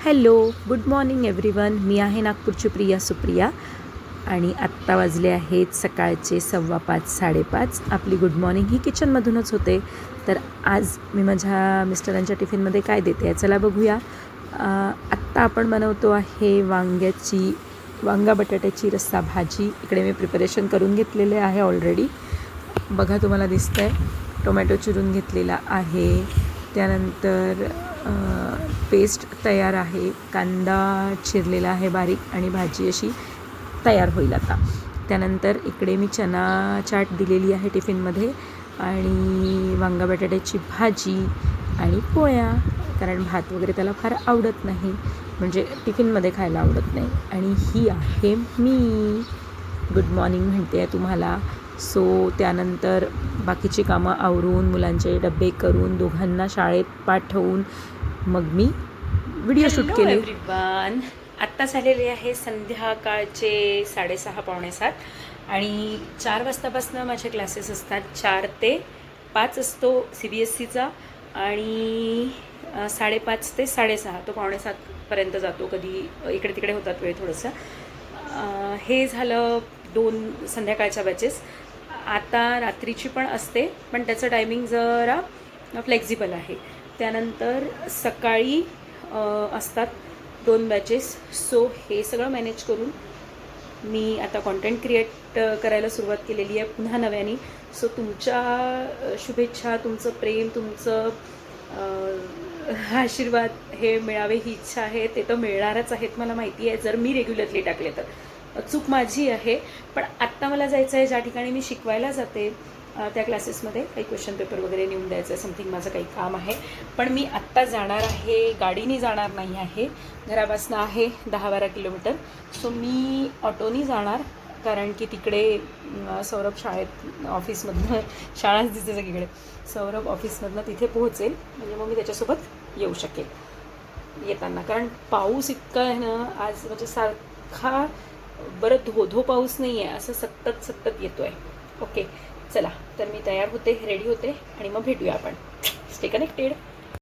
Hello, good morning everyone. मी आहे नागपूरची प्रिया सुप्रिया आणि आत्ता वाजले आहेत सकाळचे 5:15 5:30. आपली गुड मॉर्निंग ही किचनमधूनच होते. तर आज मी माझ्या मिस्टरांच्या टिफिनमध्ये काय देते आहे चला बघूया. आत्ता आपण बनवतो आहे वांगा बटाट्याची रस्सा भाजी. इकडे मी प्रिपरेशन करून घेतलेले आहे ऑलरेडी. बघा तुम्हाला दिसतं आहे टोमॅटो चिरून घेतलेला आहे. त्यानंतर पेस्ट तयार आहे, कांदा चिरलेला आहे बारीक आणि भाजी अशी तयार होईल आता. त्यानंतर इकडे मी चना चाट दिलेली आहे टिफिनमध्ये आणि वांगा बटाट्याची भाजी आणि पोळ्या, कारण भात वगैरे त्याला फार आवडत नाही, म्हणजे टिफिनमध्ये खायला आवडत नाही. आणि ही आहे मी गुड मॉर्निंग म्हणते आहे तुम्हाला. सो त्यानंतर बाकीची कामं आवरून मुलांचे डबे करून दोघांना शाळेत पाठवून मग मी व्हिडिओ शूट केले. एव्हरीवन, आत्ता झालेले आहे संध्याकाळचे 6:30 पावणे 7 आणि 4 वाजतापासून माझे क्लासेस असतात. 4 ते 5 असतो CBSEचा आणि 5:30 ते 6:30 तो पावणे 7पर्यंत जातो. कधी इकडे तिकडे होतात वेळ थोडंसं. हे झालं 2 संध्याकाळच्या बॅचेस. आता रात्रीची पण असते, पण त्याचं टायमिंग जरा फ्लेक्झिबल आहे. त्यानंतर सकाळी असतात 2 बॅचेस. सो हे सगळं मॅनेज करून मी आता कॉन्टेंट क्रिएट करायला सुरुवात केलेली आहे पुन्हा नव्याने. सो तुमच्या शुभेच्छा, तुमचं प्रेम, तुमचं आशीर्वाद हे मिळावे ही इच्छा आहे. ते तर मिळणारच आहेत मला माहिती आहे, जर मी रेग्युलरली टाकले तर. चूक माझी आहे, पण आत्ता मला जायचं आहे ज्या ठिकाणी मी शिकवायला जाते त्या क्लासेसमध्ये काही क्वेश्चन पेपर वगैरे नेऊन द्यायचं आहे, समथिंग माझं काही काम आहे. पण मी आत्ता जाणार आहे, गाडीने जाणार नाही आहे. घरापासून आहे 10-12 किलोमीटर. सो मी ऑटोनी जाणार, कारण की तिकडे सौरभ शाळेत ऑफिसमधनं, शाळाच दिसते सगळीकडे, सौरभ ऑफिसमधनं तिथे पोहोचेल, म्हणजे मग मी त्याच्यासोबत येऊ शकेल येताना. कारण पाऊस इतका आहे ना आज, म्हणजे सारखा, बरं धो पाऊस नाही आहे, असं सतत येतो आहे. ओके चला, तर मी तयार होते, रेडी होते आणि मग भेटूया आपण. Stay connected.